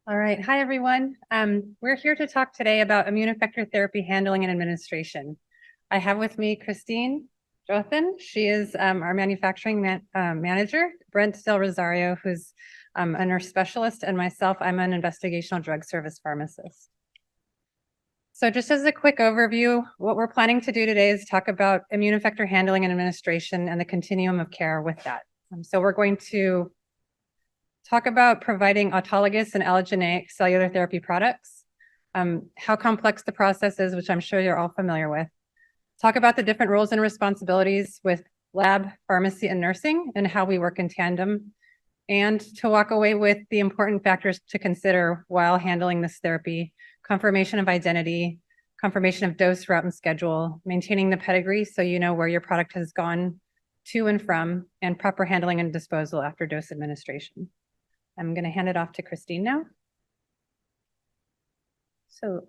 All right. Hi, everyone. We're here to talk today about immune effector therapy handling and administration. I have with me Christine Jothan. She is our manufacturing manager, Brent Del Rosario, who's a nurse specialist, and myself, I'm an investigational drug service pharmacist. So just as a quick overview, what we're planning to do today is talk about immune effector handling and administration and the continuum of care with that. So we're going to talk about providing autologous and allogeneic cellular therapy products, how complex the process is, which I'm sure you're all familiar with. Talk about the different roles and responsibilities with lab, pharmacy, and nursing, and how we work in tandem, and to walk away with the important factors to consider while handling this therapy: confirmation of identity, confirmation of dose, route, and schedule, maintaining the pedigree so you know where your product has gone to and from, and proper handling and disposal after dose administration. I'm going to hand it off to Christine now. So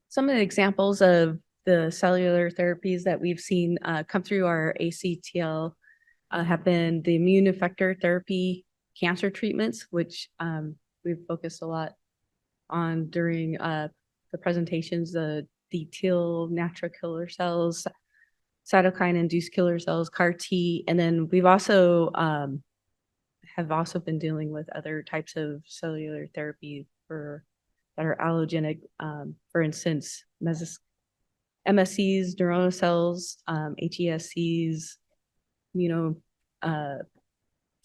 some of the examples of the cellular therapies that we've seen come through our ACTL have been the immune effector therapy cancer treatments, which we've focused a lot on during the presentations, the T-cell natural killer cells, cytokine-induced killer cells, CAR T, and then we've also have also been dealing with other types of cellular therapy that are allogenic, for instance, MSCs, neuronal cells, HESCs,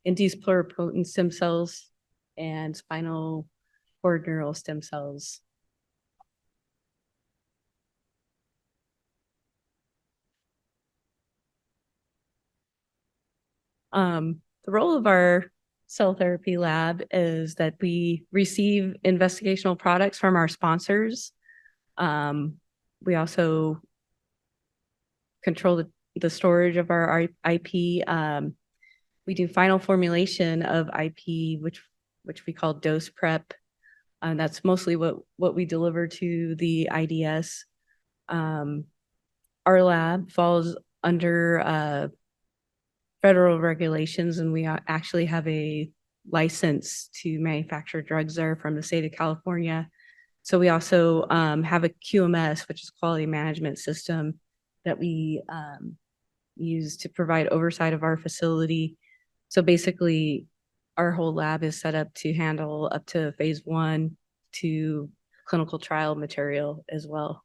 induced pluripotent stem cells, and spinal cord neural stem cells. The role of our cell therapy lab is that we receive investigational products from our sponsors. We also control the storage of our IP. We do final formulation of IP, which we call dose prep. That's mostly what we deliver to the IDS. Our lab falls under federal regulations, and we actually have a license to manufacture drugs there from the state of California. So we also have a QMS, which is quality management system, that we use to provide oversight of our facility. So basically, our whole lab is set up to handle up to phase 1 to clinical trial material as well.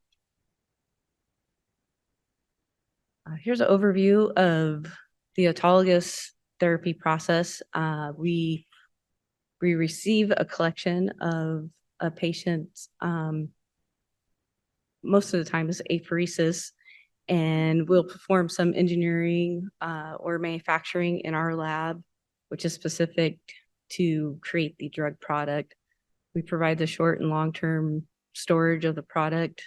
Here's an overview of the autologous therapy process. We receive a collection of a patient's, most of the time is apheresis, and we'll perform some engineering or manufacturing in our lab, which is specific to create the drug product. We provide the short and long-term storage of the product,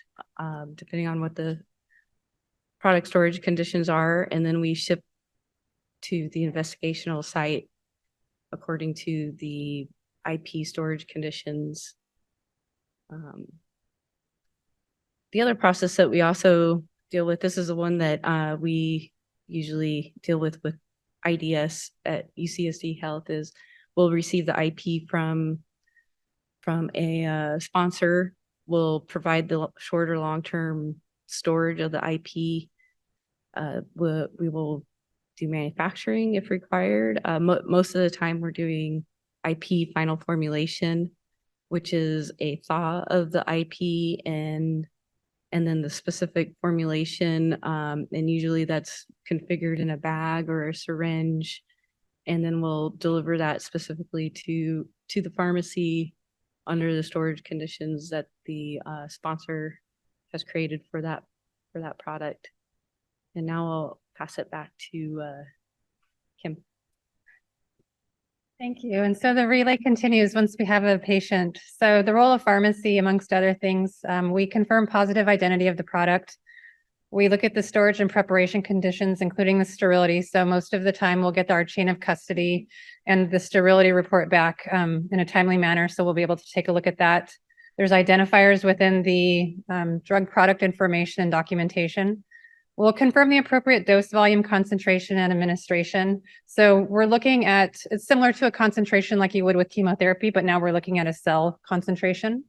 depending on what the product storage conditions are, and then we ship to the investigational site according to the IP storage conditions. The other process that we also deal with, this is the one that we usually deal with IDS at UCSD Health, is we'll receive the IP from a sponsor. We'll provide the short or long-term storage of the IP. We will do manufacturing if required. Most of the time we're doing IP final formulation, which is a thaw of the IP and then the specific formulation, and usually that's configured in a bag or a syringe, and then we'll deliver that specifically to the pharmacy under the storage conditions that the sponsor has created for that product. And now I'll pass it back to Kim. Thank you. And so the relay continues once we have a patient. So the role of pharmacy, amongst other things, we confirm positive identity of the product. We look at the storage and preparation conditions, including the sterility. So most of the time we'll get our chain of custody and the sterility report back in a timely manner. So we'll be able to take a look at that. There's identifiers within the drug product information and documentation. We'll confirm the appropriate dose, volume, concentration, and administration. So we're looking at, it's similar to a concentration like you would with chemotherapy, but now we're looking at a cell concentration.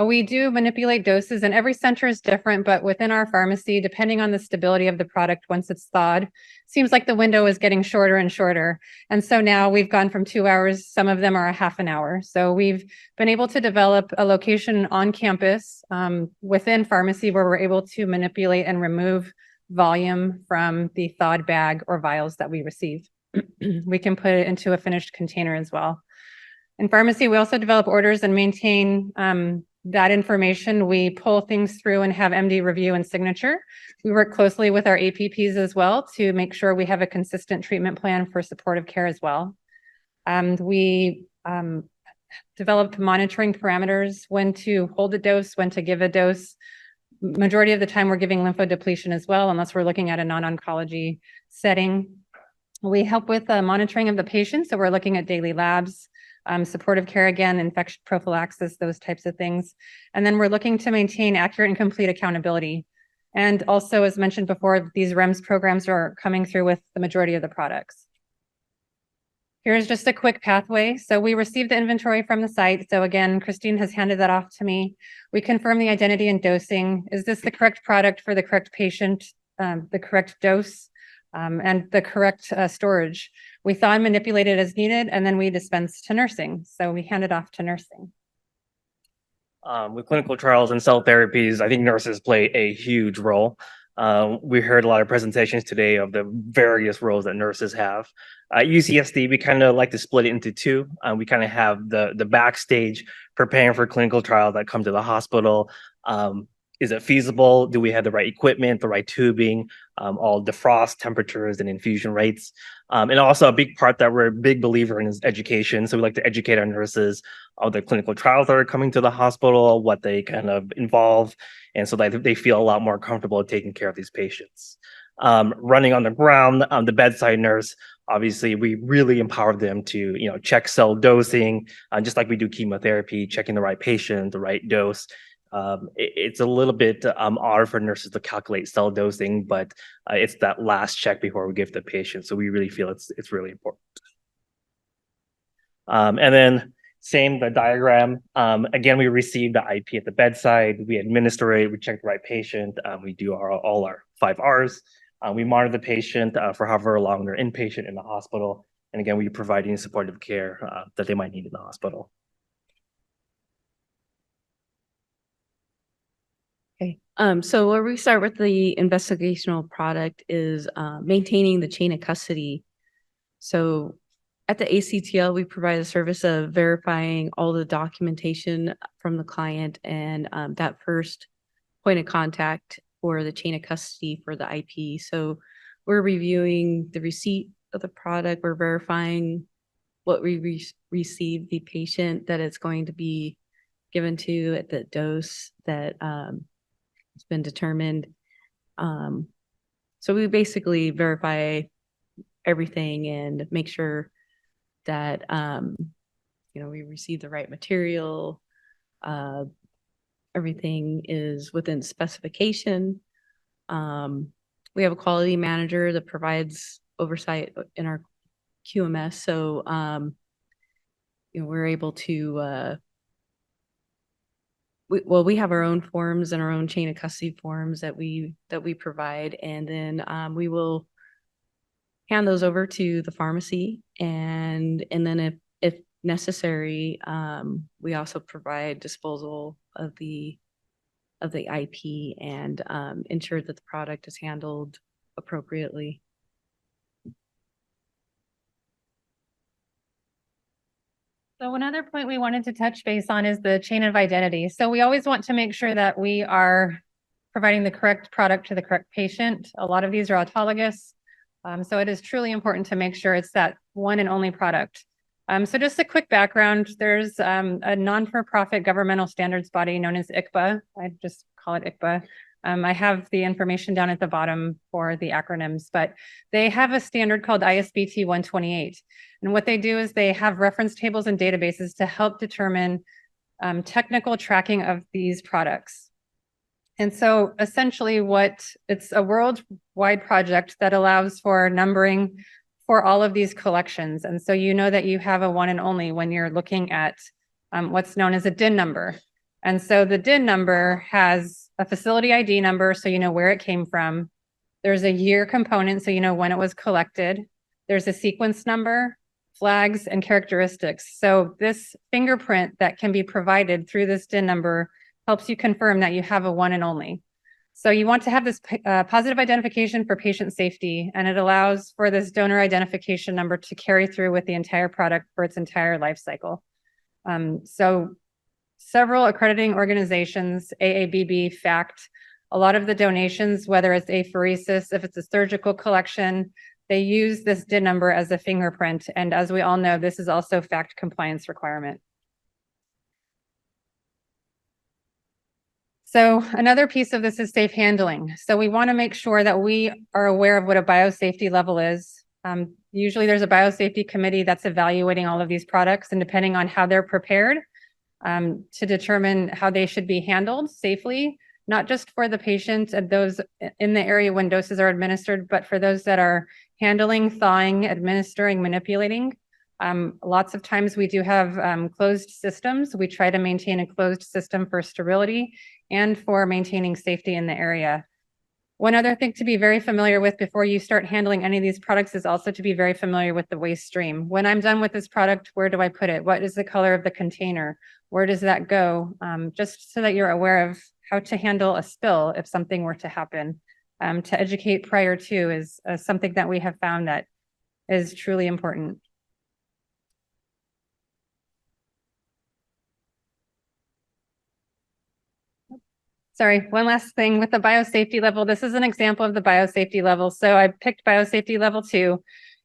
We do manipulate doses, and every center is different, but within our pharmacy, depending on the stability of the product once it's thawed, seems like the window is getting shorter and shorter. And so now we've gone from 2 hours, some of them are a half an hour. So we've been able to develop a location on campus within pharmacy where we're able to manipulate and remove volume from the thawed bag or vials that we receive. We can put it into a finished container as well. In pharmacy, we also develop orders and maintain that information. We pull things through and have MD review and signature. We work closely with our APPs as well to make sure we have a consistent treatment plan for supportive care as well. We developed monitoring parameters, when to hold a dose, when to give a dose. Majority of the time we're giving lymphodepletion as well, unless we're looking at a non-oncology setting. We help with monitoring of the patient. So we're looking at daily labs, supportive care again, infection prophylaxis, those types of things. And then we're looking to maintain accurate and complete accountability. And also, as mentioned before, these REMS programs are coming through with the majority of the products. Here's just a quick pathway. So we received the inventory from the site. So again, Christine has handed that off to me. We confirm the identity and dosing. Is this the correct product for the correct patient, the correct dose, and the correct storage? We thaw and manipulate it as needed, and then we dispense to nursing. So we hand it off to nursing. With clinical trials and cell therapies, I think nurses play a huge role. We heard a lot of presentations today of the various roles that nurses have. At UCSD, we kind of like to split it into two. We kind of have the backstage preparing for clinical trials that come to the hospital. Is it feasible? Do we have the right equipment, the right tubing, all defrost temperatures and infusion rates? And also a big part that we're a big believer in is education. So we like to educate our nurses on the clinical trials that are coming to the hospital, what they kind of involve, and so that they feel a lot more comfortable taking care of these patients. Running on the ground, the bedside nurse, obviously we really empower them to check cell dosing, just like we do chemotherapy, checking the right patient, the right dose. It's a little bit odd for nurses to calculate cell dosing, but it's that last check before we give the patient. So we really feel it's really important. And then same, the diagram. Again, we receive the IP at the bedside. We administer it. We check the right patient. We do all our 5 Rs. We monitor the patient for however long they're inpatient in the hospital. And again, we provide any supportive care that they might need in the hospital. Okay. So where we start with the investigational product is maintaining the chain of custody. So at the ACTL, we provide a service of verifying all the documentation from the client and that first point of contact for the chain of custody for the IP. So we're reviewing the receipt of the product. We're verifying what we receive the patient that it's going to be given to at the dose that it's been determined. So we basically verify everything and make sure that we receive the right material. Everything is within specification. We have a quality manager that provides oversight in our QMS. So we're able to we have our own forms and our own chain of custody forms that we provide, and then we will hand those over to the pharmacy, and then if necessary, we also provide disposal of the IP and ensure that the product is handled appropriately. So another point we wanted to touch base on is the chain of identity. So we always want to make sure that we are providing the correct product to the correct patient. A lot of these are autologous. So it is truly important to make sure it's that one and only product. So just a quick background, there's a non-for-profit governmental standards body known as ICBA. I just call it ICBA. I have the information down at the bottom for the acronyms, but they have a standard called ISBT 128. And what they do is they have reference tables and databases to help determine technical tracking of these products. And so essentially it's a worldwide project that allows for numbering for all of these collections. And so you know that you have a one and only when you're looking at what's known as a DIN number. And so the DIN number has a facility ID number, so you know where it came from. There's a year component, so you know when it was collected. There's a sequence number, flags, and characteristics. So this fingerprint that can be provided through this DIN number helps you confirm that you have a one and only. So you want to have this positive identification for patient safety, and it allows for this donor identification number to carry through with the entire product for its entire life cycle. So several accrediting organizations, AABB, FACT, a lot of the donations, whether it's apheresis, if it's a surgical collection, they use this DIN number as a fingerprint. And as we all know, this is also FACT compliance requirement. So another piece of this is safe handling. So we want to make sure that we are aware of what a biosafety level is. Usually there's a biosafety committee that's evaluating all of these products, and depending on how they're prepared to determine how they should be handled safely, not just for the patient and those in the area when doses are administered, but for those that are handling, thawing, administering, manipulating. Lots of times we do have closed systems. We try to maintain a closed system for sterility and for maintaining safety in the area. One other thing to be very familiar with before you start handling any of these products is also to be very familiar with the waste stream. When I'm done with this product, where do I put it? What is the color of the container? Where does that go? Just so that you're aware of how to handle a spill if something were to happen. To educate prior to is something that we have found that is truly important. Sorry, one last thing with the biosafety level. This is an example of the biosafety level. So I picked biosafety level 2,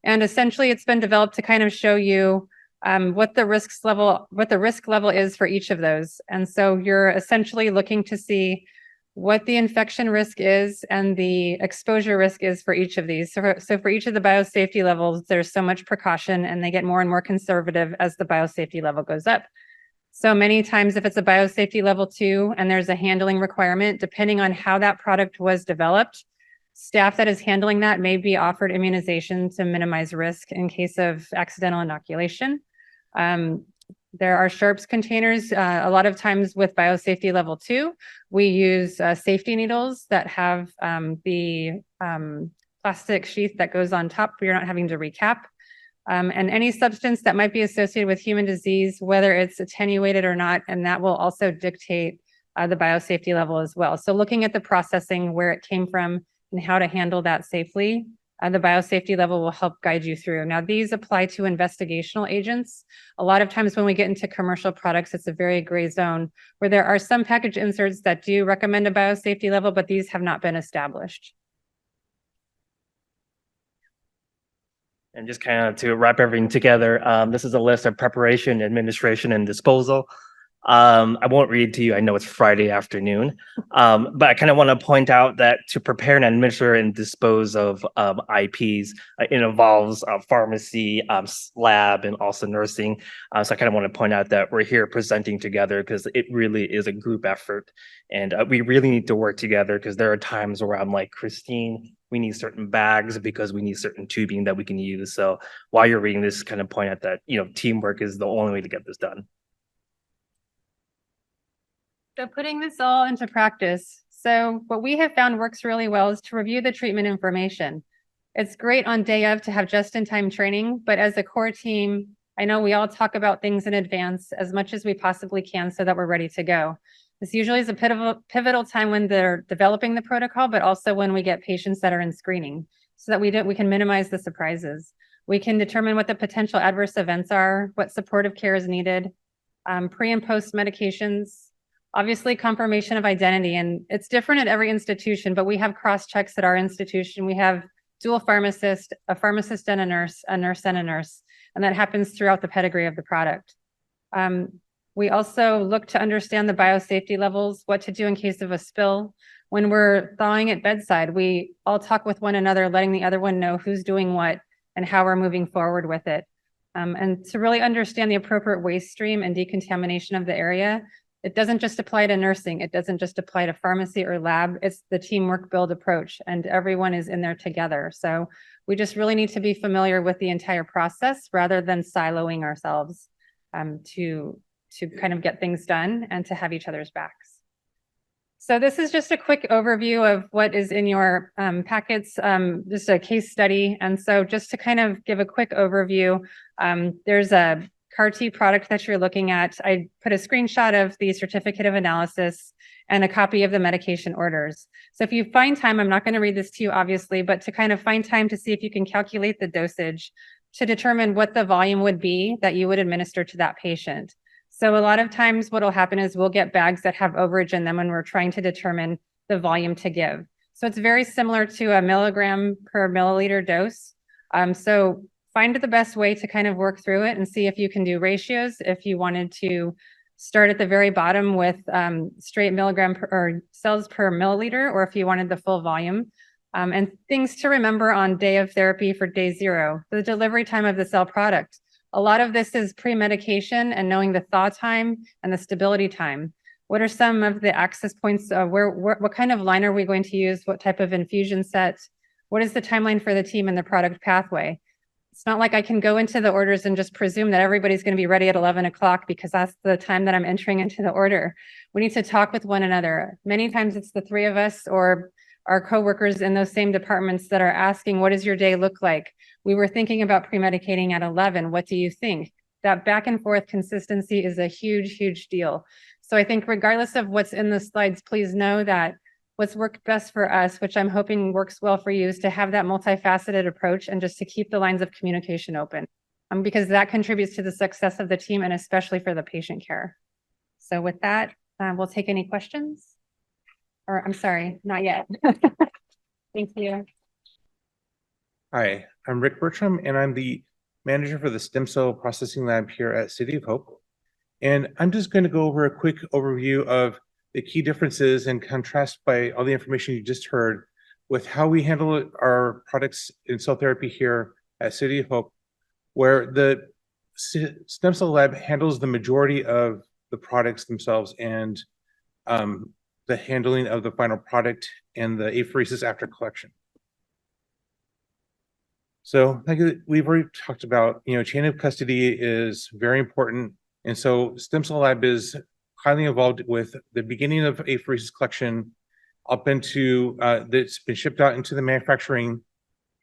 and essentially it's been developed to kind of show you what the risk level is for each of those. And so you're essentially looking to see what the infection risk is and the exposure risk is for each of these. So for each of the biosafety levels, there's so much precaution, and they get more and more conservative as the biosafety level goes up. So many times if it's a biosafety level 2 and there's a handling requirement, depending on how that product was developed, staff that is handling that may be offered immunization to minimize risk in case of accidental inoculation. There are sharps containers. A lot of times with biosafety level 2, we use safety needles that have the plastic sheath that goes on top for you're not having to recap. And any substance that might be associated with human disease, whether it's attenuated or not, and that will also dictate the biosafety level as well. So looking at the processing, where it came from, and how to handle that safely, the biosafety level will help guide you through. Now, these apply to investigational agents. A lot of times when we get into commercial products, it's a very gray zone where there are some package inserts that do recommend a biosafety level, but these have not been established. And just kind of to wrap everything together, this is a list of preparation, administration, and disposal. I won't read to you. I know it's Friday afternoon, but I kind of want to point out that to prepare and administer and dispose of IPs, it involves pharmacy, lab, and also nursing. So I kind of want to point out that we're here presenting together because it really is a group effort, and we really need to work together because there are times where I'm like, Christine, we need certain bags because we need certain tubing that we can use. So while you're reading this, kind of point out that, you know, teamwork is the only way to get this done. So putting this all into practice. So what we have found works really well is to review the treatment information. It's great on day of to have just-in-time training, but as a core team, I know we all talk about things in advance as much as we possibly can so that we're ready to go. This usually is a pivotal time when they're developing the protocol, but also when we get patients that are in screening so that we can minimize the surprises. We can determine what the potential adverse events are, what supportive care is needed, pre and post medications, obviously confirmation of identity. And it's different at every institution, but we have cross checks at our institution. We have dual pharmacist, a pharmacist and a nurse and a nurse, and that happens throughout the pedigree of the product. We also look to understand the biosafety levels, what to do in case of a spill. When we're thawing at bedside, we all talk with one another, letting the other one know who's doing what and how we're moving forward with it. And to really understand the appropriate waste stream and decontamination of the area, It doesn't just apply to nursing. It doesn't just apply to pharmacy or lab. It's the teamwork build approach, and everyone is in there together. So we just really need to be familiar with the entire process rather than siloing ourselves to kind of get things done and to have each other's backs. So this is just a quick overview of what is in your packets, just a case study. And so just to kind of give a quick overview, there's a CAR-T product that you're looking at. I put a screenshot of the certificate of analysis and a copy of the medication orders. So if you find time, I'm not going to read this to you, obviously, but to kind of find time to see if you can calculate the dosage to determine what the volume would be that you would administer to that patient. So a lot of times what will happen is we'll get bags that have overage in them when we're trying to determine the volume to give. So it's very similar to a milligram per milliliter dose. So find the best way to kind of work through it and see if you can do ratios. If you wanted to start at the very bottom with straight milligram or cells per milliliter, or if you wanted the full volume. And things to remember on day of therapy for day 0, the delivery time of the cell product. A lot of this is pre-medication and knowing the thaw time and the stability time. What are some of the access points? What kind of line are we going to use? What type of infusion set? What is the timeline for the team and the product pathway? It's not like I can go into the orders and just presume that everybody's going to be ready at 11 o'clock because that's the time that I'm entering into the order. We need to talk with one another. Many times it's the 3 of us or our coworkers in those same departments that are asking, what does your day look like? We were thinking about pre-medicating at 11. What do you think? That back and forth consistency is a huge, huge deal. So I think regardless of what's in the slides, please know that what's worked best for us, which I'm hoping works well for you, is to have that multifaceted approach and just to keep the lines of communication open, because that contributes to the success of the team and especially for the patient care. So with that, we'll take any questions. Or I'm sorry, not yet. Thank you. Hi, I'm Rick Bertram, and I'm the manager for the stem cell processing lab here at City of Hope. And I'm just going to go over a quick overview of the key differences and contrast by all the information you just heard with how we handle our products in cell therapy here at City of Hope, where the stem cell lab handles the majority of the products themselves and the handling of the final product and the apheresis after collection. So like we've already talked about, chain of custody is very important. And so stem cell lab is highly involved with the beginning of apheresis collection up into that's been shipped out into the manufacturing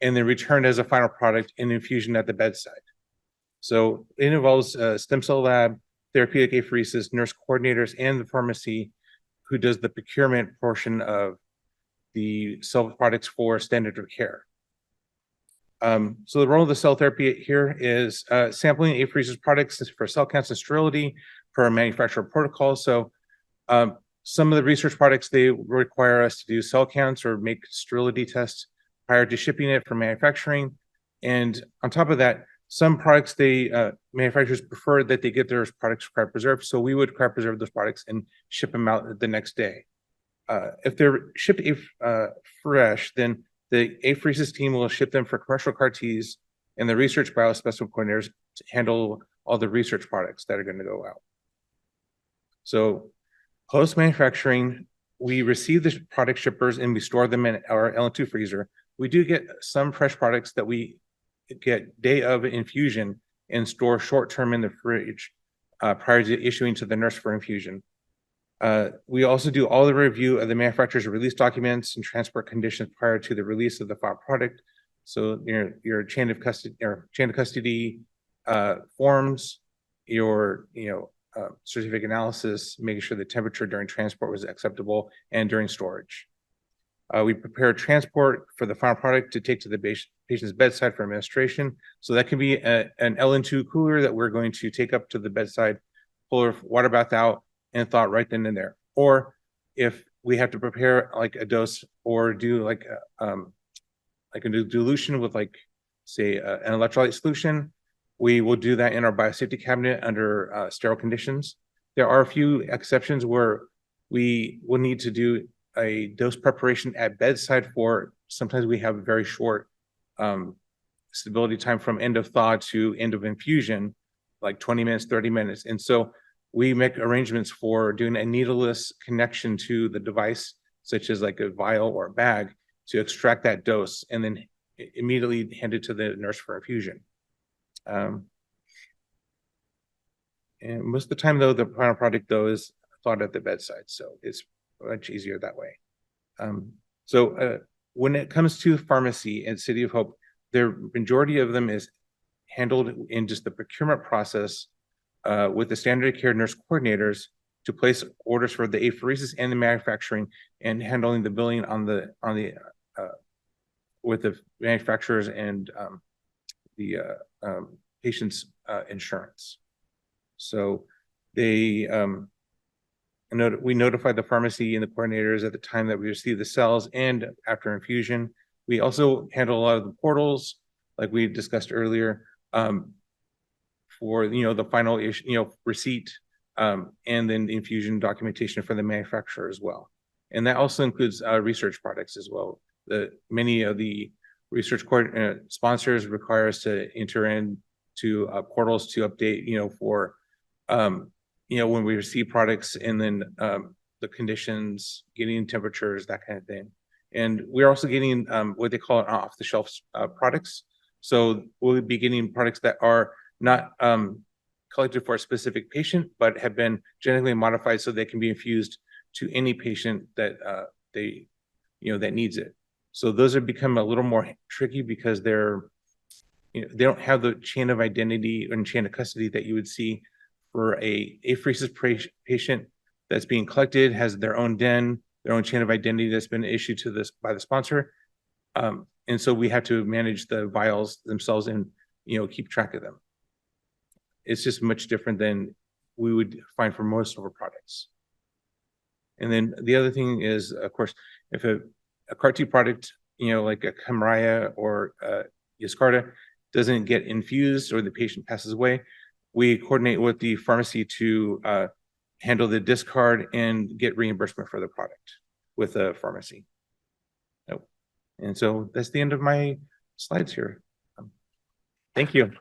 and then returned as a final product in infusion at the bedside. So it involves stem cell lab, therapeutic apheresis, nurse coordinators, and the pharmacy who does the procurement portion of the cell products for standard of care. So the role of the cell therapy here is sampling apheresis products for cell counts and sterility per manufacturer protocol. So some of the research products, they require us to do cell counts or make sterility tests prior to shipping it for manufacturing. And on top of that, some products, manufacturers prefer that they get their products cryopreserved. So we would cryopreserve those products and ship them out the next day. If they're shipped fresh, then the apheresis team will ship them for commercial CAR-Ts, and the research biospecimen coordinators to handle all the research products that are going to go out. So post-manufacturing, we receive the product shippers and we store them in our LN2 freezer. We do get some fresh products that we get day of infusion and store short-term in the fridge prior to issuing to the nurse for infusion. We also do all the review of the manufacturer's release documents and transport conditions prior to the release of the final product. So your chain of custody forms, your certificate analysis, making sure the temperature during transport was acceptable and during storage. We prepare transport for the final product to take to the patient's bedside for administration. So that can be an LN2 cooler that we're going to take up to the bedside, pull our water bath out, and thaw right then and there. Or if we have to prepare like a dose or do like a dilution with say an electrolyte solution, we will do that in our biosafety cabinet under sterile conditions. There are a few exceptions where we will need to do a dose preparation at bedside for, sometimes we have a very short stability time from end of thaw to end of infusion, like 20 minutes, 30 minutes. And so we make arrangements for doing a needleless connection to the device, such as like a vial or a bag, to extract that dose and then immediately hand it to the nurse for infusion. And most of the time, though, the final product, though, is thought at the bedside. So it's much easier that way. When it comes to pharmacy and City of Hope, the majority of them is handled in just the procurement process with the standard of care nurse coordinators to place orders for the apheresis and the manufacturing, and handling the billing on the with the manufacturers and the patient's insurance. So they we notify the pharmacy and the coordinators at the time that we receive the cells and after infusion. We also handle a lot of the portals, like we discussed earlier, for the final receipt, and then the infusion documentation for the manufacturer as well. And that also includes research products as well. Many of the research sponsors require us to enter into portals to update, for when we receive products, and then the conditions, getting temperatures, that kind of thing. And we're also getting what they call off-the-shelf products. So we'll be getting products that are not collected for a specific patient, but have been genetically modified so they can be infused to any patient that that needs it. So those have become a little more tricky because they don't have the chain of identity and chain of custody that you would see for a apheresis patient that's being collected, has their own den, their own chain of identity that's been issued to this by the sponsor. And so we have to manage the vials themselves and keep track of them. It's just much different than we would find for most of our products. And then the other thing is, of course, if a CAR-T product, like a Kymriah or Yescarta, doesn't get infused or the patient passes away, we coordinate with the pharmacy to handle the discard and get reimbursement for the product with the pharmacy. And so that's the end of my slides here. Thank you.